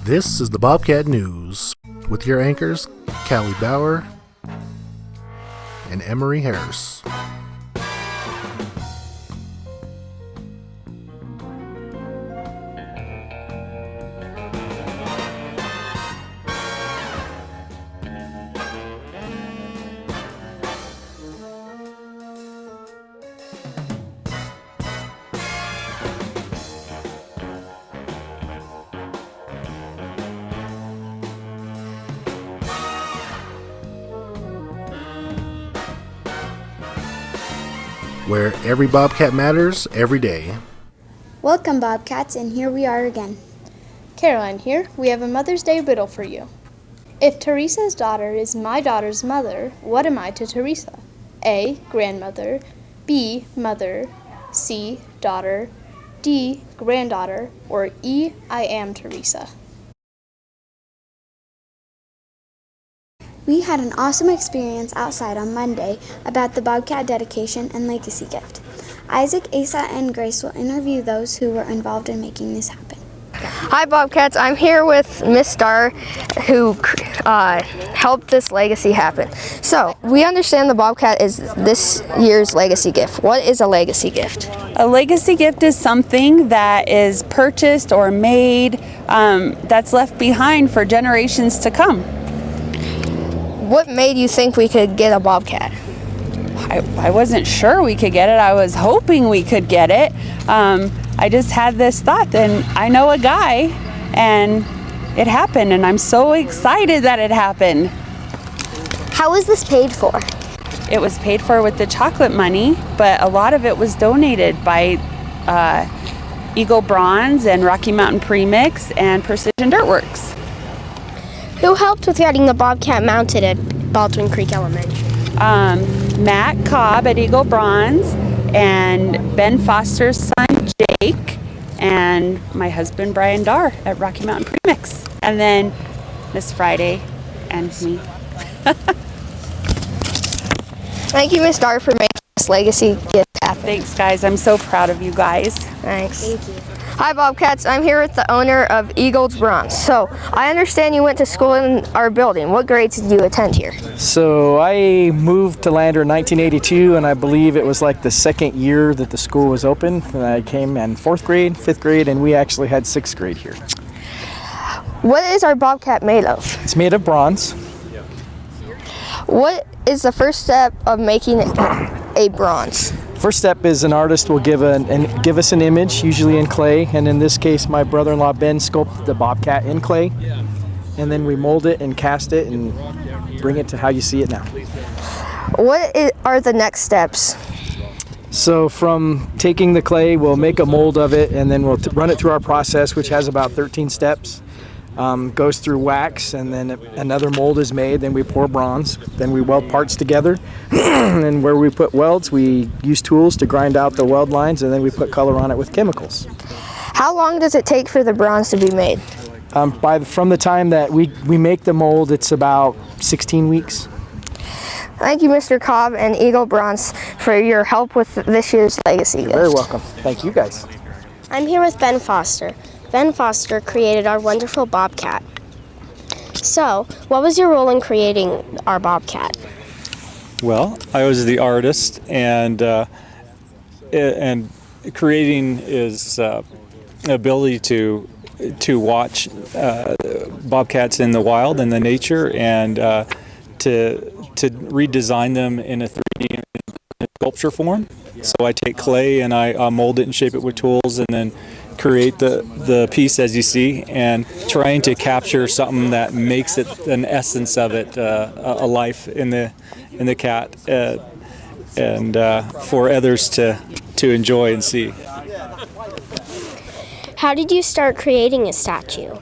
This is the Bobcat News with your anchors, Callie Bauer and Emery Harris. Where every Bobcat matters every day. Welcome, Bobcats, and here we are again. Caroline here. We have a Mother's Day riddle for you. If Teresa's daughter is my daughter's mother, what am I to Teresa? A. Grandmother. B. Mother. C. Daughter. D. Granddaughter. Or E. I am Teresa. We had an awesome experience outside on Monday about the Bobcat dedication and legacy gift. Isaac, Asa, and Grace will interview those who were involved in making this happen. Hi Bobcats, I'm here with Miss Starr who helped this legacy happen. So, we understand the Bobcat is this year's legacy gift. What is a legacy gift? A legacy gift is something that is purchased or made that's left behind for generations to come. What made you think we could get a Bobcat? I wasn't sure we could get it. I was hoping we could get it. I just had this thought, and I know a guy, and it happened, and I'm so excited that it happened. How was this paid for? It was paid for with the chocolate money, but a lot of it was donated by Eagle Bronze and Rocky Mountain Premix and Precision Dirt Works. Who helped with getting the Bobcat mounted at Baldwin Creek Elementary? Matt Cobb at Eagle Bronze, and Ben Foster's son Jake, and my husband Brian Darr at Rocky Mountain Premix, and then Miss Friday and me. Thank you, Miss Starr, for making this legacy gift happen. Thanks, guys. I'm so proud of you guys. Thanks. Thank you. Hi Bobcats, I'm here with the owner of Eagles Bronze. So, I understand you went to school in our building. What grades did you attend here? So I moved to Lander in 1982, and I believe it was like the second year that the school was open. And I came in 4th grade, 5th grade, and we actually had 6th grade here. What is our Bobcat made of? It's made of bronze. What is the first step of making a bronze? First step is an artist will give us an image, usually in clay, and in this case my brother-in-law Ben sculpted the Bobcat in clay, and then we mold it and cast it and bring it to how you see it now. Are the next steps? So from taking the clay, we'll make a mold of it, and then we'll run it through our process, which has about 13 steps. Goes through wax, and then another mold is made, then we pour bronze, then we weld parts together, and where we put welds, we use tools to grind out the weld lines, and then we put color on it with chemicals. How long does it take for the bronze to be made? From the time that we make the mold, it's about 16 weeks. Thank you, Mr. Cobb and Eagle Bronze, for your help with this year's legacy gift. You're very welcome. Thank you, guys. I'm here with Ben Foster. Ben Foster created our wonderful Bobcat. So, what was your role in creating our Bobcat? Well, I was the artist, and creating is ability to watch bobcats in the wild and the nature, and to redesign them in a 3D sculpture form. So I take clay and I mold it and shape it with tools, and then create the piece as you see, and trying to capture something that makes it an essence of it, a life in the cat, and for others to enjoy and see. How did you start creating a statue?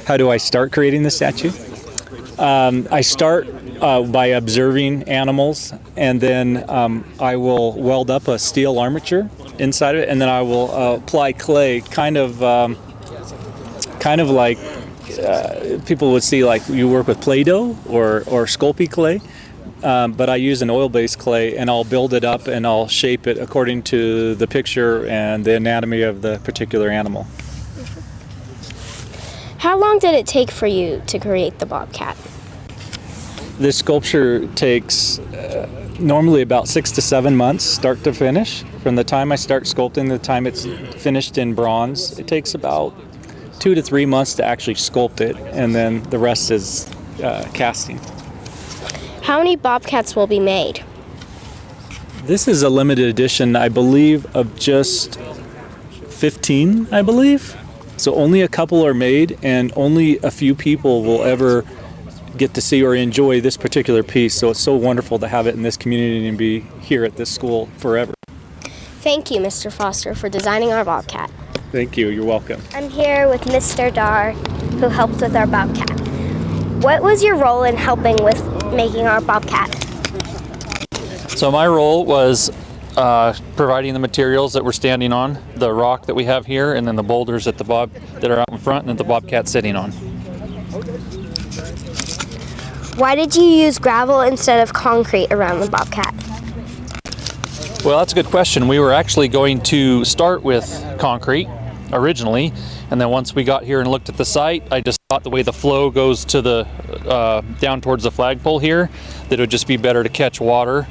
How do I start creating the statue? I start by observing animals, and then I will weld up a steel armature inside of it, and then I will apply clay, kind of like people would see, like you work with Play-Doh or Sculpey clay, but I use an oil-based clay, and I'll build it up and I'll shape it according to the picture and the anatomy of the particular animal. How long did it take for you to create the Bobcat? This sculpture takes normally about 6 to 7 months, start to finish. From the time I start sculpting to the time it's finished in bronze, it takes about 2 to 3 months to actually sculpt it, and then the rest is casting. How many Bobcats will be made? This is a limited edition, I believe, of just 15, I believe. So only a couple are made, and only a few people will ever get to see or enjoy this particular piece. So it's so wonderful to have it in this community and be here at this school forever. Thank you, Mr. Foster, for designing our Bobcat. Thank you. You're welcome. I'm here with Mr. Dar, who helped with our Bobcat. What was your role in helping with making our Bobcat? So my role was providing the materials that we're standing on, the rock that we have here, and then the boulders that are out in front, and then the Bobcat sitting on. Why did you use gravel instead of concrete around the Bobcat? Well, that's a good question. We were actually going to start with concrete originally, and then once we got here and looked at the site, I just thought the way the flow goes to the down towards the flagpole here, that it would just be better to catch water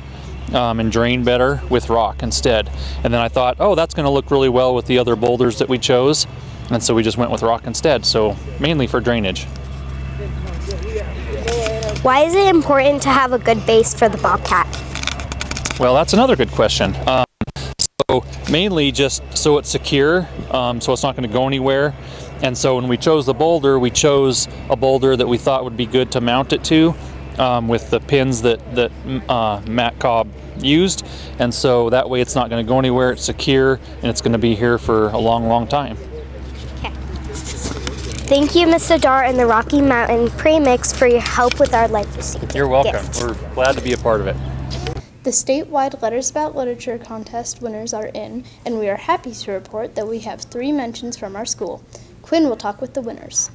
and drain better with rock instead. And then I thought, oh, that's going to look really well with the other boulders that we chose, and so we just went with rock instead, so mainly for drainage. Why is it important to have a good base for the Bobcat? Well, that's another good question. So mainly just so it's secure, so it's not going to go anywhere. And so when we chose the boulder, we chose a boulder that we thought would be good to mount it to with the pins that Matt Cobb used. And so that way it's not going to go anywhere, it's secure, and it's going to be here for a long, long time. Okay. Thank you, Mr. Dar and the Rocky Mountain Premix for your help with our legacy gift. You're welcome. We're glad to be a part of it. The statewide Letters About Literature contest winners are in, and we are happy to report that we have 3 mentions from our school. Quinn will talk with the winners.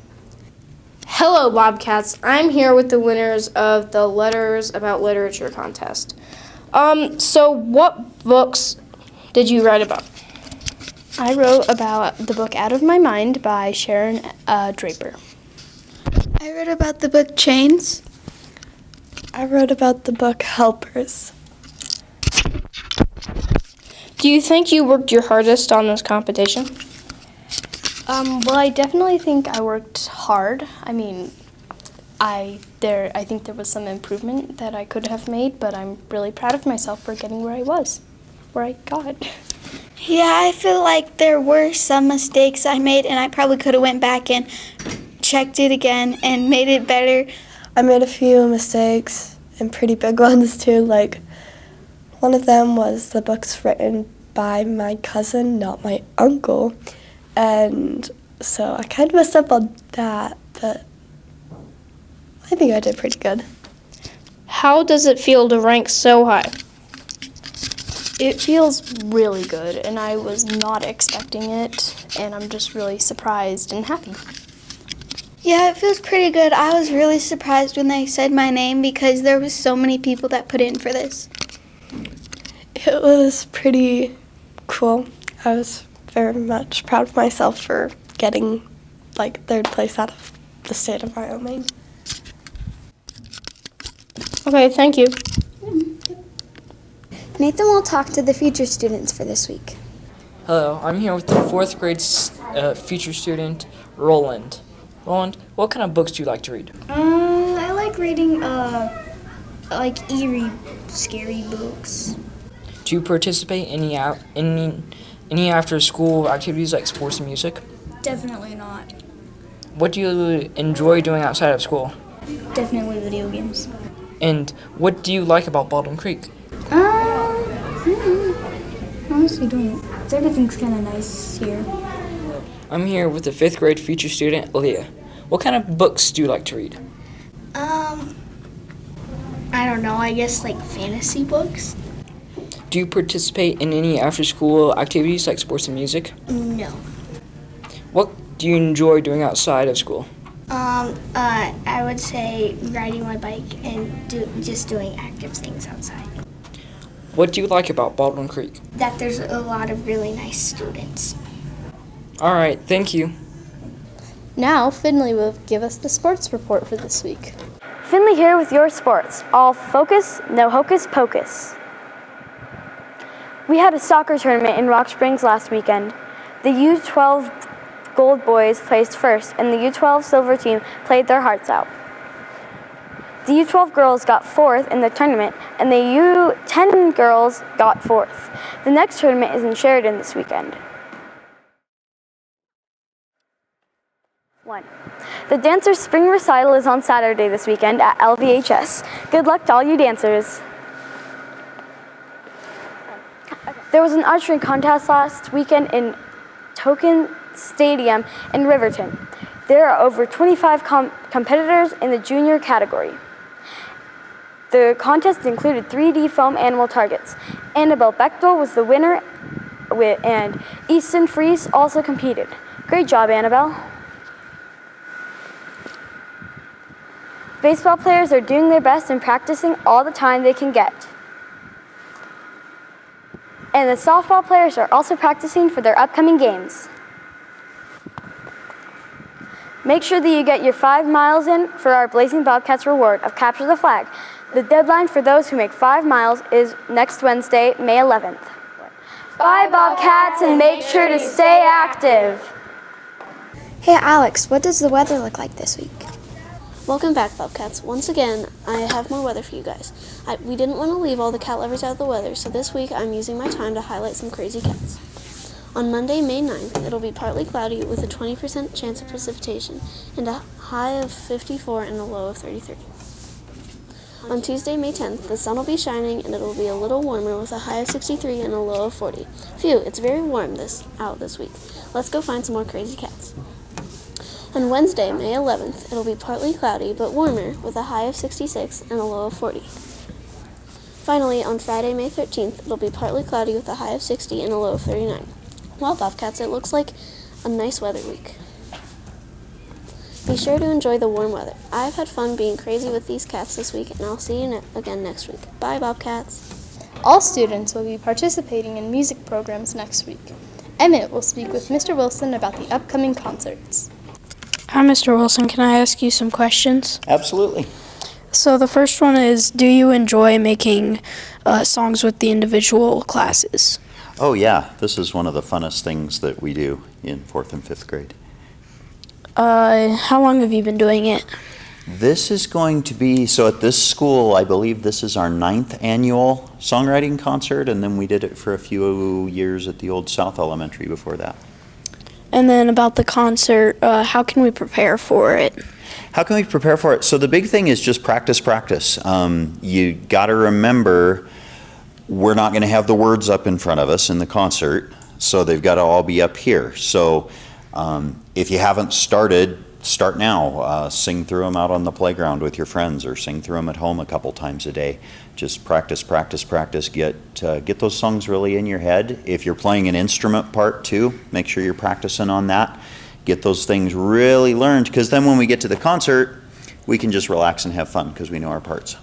Hello, Bobcats. I'm here with the winners of the Letters About Literature contest. So what books did you write about? I wrote about the book Out of My Mind by Sharon Draper. I wrote about the book Chains. I wrote about the book Helpers. Do you think you worked your hardest on this competition? Well, I definitely think I worked hard. I mean, I think there was some improvement that I could have made, but I'm really proud of myself for getting where I got. Yeah, I feel like there were some mistakes I made, and I probably could have went back and checked it again and made it better. I made a few mistakes, and pretty big ones too. Like, one of them was the book's written by my cousin, not my uncle. And so I kind of messed up on that, but I think I did pretty good. How does it feel to rank so high? It feels really good, and I was not expecting it, and I'm just really surprised and happy. Yeah, it feels pretty good. I was really surprised when they said my name because there was so many people that put in for this. It was pretty cool. I was very much proud of myself for getting like 3rd place out of the state of Wyoming. Okay, thank you. Nathan will talk to the future students for this week. Hello, I'm here with the 4th grade future student, Roland. Roland, what kind of books do you like to read? I like reading like eerie, scary books. Do you participate in any after-school activities like sports and music? Definitely not. What do you enjoy doing outside of school? Definitely video games. And what do you like about Baldwin Creek? Honestly don't. Everything's kind of nice here. I'm here with the 5th grade future student, Aaliyah. What kind of books do you like to read? I don't know, I guess like fantasy books? Do you participate in any after-school activities like sports and music? No. What do you enjoy doing outside of school? I would say riding my bike and just doing active things outside. What do you like about Baldwin Creek? That there's a lot of really nice students. All right, thank you. Now, Finley will give us the sports report for this week. Finley here with your sports. All focus, no hocus pocus. We had a soccer tournament in Rock Springs last weekend. The U12 Gold Boys placed first, and the U12 Silver team played their hearts out. The U12 girls got fourth in the tournament, and the U10 girls got fourth. The next tournament is in Sheridan this weekend. 1. The Dancers' Spring Recital is on Saturday this weekend at LVHS. Good luck to all you dancers. There was an ushering contest last weekend in Token Stadium in Riverton. There are over 25 competitors in the junior category. The contest included 3D foam animal targets. Annabelle Bechtel was the winner, and Easton Fries also competed. Great job, Annabelle. Baseball players are doing their best and practicing all the time they can get. And the softball players are also practicing for their upcoming games. Make sure that you get your 5 miles in for our Blazing Bobcats reward of Capture the Flag. The deadline for those who make 5 miles is next Wednesday, May 11th. Bye, Bobcats, and make sure to stay active. Hey Alex, what does the weather look like this week? Welcome back, Bobcats. Once again, I have more weather for you guys. We didn't want to leave all the cat lovers out of the weather, so this week I'm using my time to highlight some crazy cats. On Monday, May 9th, it'll be partly cloudy with a 20% chance of precipitation and a high of 54 and a low of 33. On Tuesday, May 10th, the sun will be shining and it'll be a little warmer with a high of 63 and a low of 40. Phew, it's very warm out this week. Let's go find some more crazy cats. On Wednesday, May 11th, it'll be partly cloudy but warmer with a high of 66 and a low of 40. Finally, on Friday, May 13th, it'll be partly cloudy with a high of 60 and a low of 39. Well, Bobcats, it looks like a nice weather week. Be sure to enjoy the warm weather. I've had fun being crazy with these cats this week, and I'll see you again next week. Bye, Bobcats. All students will be participating in music programs next week. Emmett will speak with Mr. Wilson about the upcoming concerts. Hi, Mr. Wilson. Can I ask you some questions? Absolutely. So the first one is, do you enjoy making songs with the individual classes? Oh yeah, this is one of the funnest things that we do in 4th and 5th grade. How long have you been doing it? This is going to be, so at this school, I believe this is our 9th annual songwriting concert, and then we did it for a few years at the old South Elementary before that. And then about the concert, how can we prepare for it? How can we prepare for it? So the big thing is just practice, practice. You got to remember, we're not going to have the words up in front of us in the concert, so they've got to all be up here. So if you haven't started, start now. Sing through them out on the playground with your friends, or sing through them at home a couple times a day. Just practice, practice, practice. Get those songs really in your head. If you're playing an instrument part too, make sure you're practicing on that. Get those things really learned, because then when we get to the concert, we can just relax and have fun because we know our parts.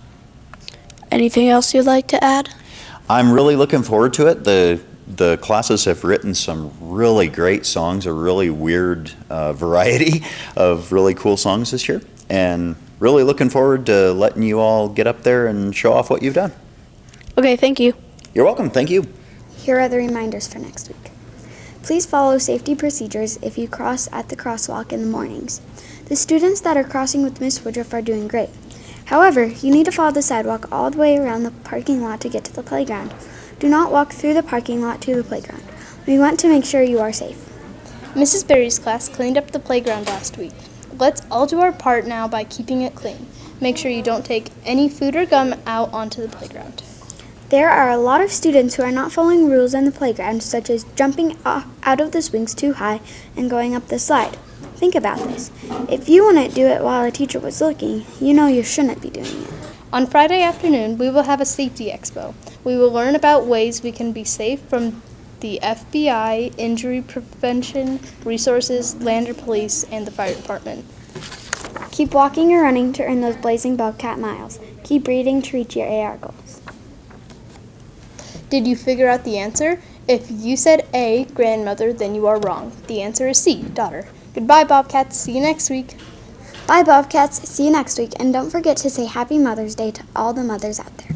Anything else you'd like to add? I'm really looking forward to it. The classes have written some really great songs, a really weird variety of really cool songs this year, and really looking forward to letting you all get up there and show off what you've done. Okay, thank you. You're welcome. Thank you. Here are the reminders for next week. Please follow safety procedures if you cross at the crosswalk in the mornings. The students that are crossing with Miss Woodruff are doing great. However, you need to follow the sidewalk all the way around the parking lot to get to the playground. Do not walk through the parking lot to the playground. We want to make sure you are safe. Mrs. Berry's class cleaned up the playground last week. Let's all do our part now by keeping it clean. Make sure you don't take any food or gum out onto the playground. There are a lot of students who are not following rules on the playground, such as jumping out of the swings too high and going up the slide. Think about this. If you wouldn't do it while a teacher was looking, you know you shouldn't be doing it. On Friday afternoon, we will have a safety expo. We will learn about ways we can be safe from the FBI, injury prevention, resources, Lander Police, and the fire department. Keep walking or running to earn those Blazing Bobcat miles. Keep reading to reach your AR goals. Did you figure out the answer? If you said A, grandmother, then you are wrong. The answer is C, daughter. Goodbye, Bobcats. See you next week. Bye, Bobcats. See you next week. And don't forget to say Happy Mother's Day to all the mothers out there.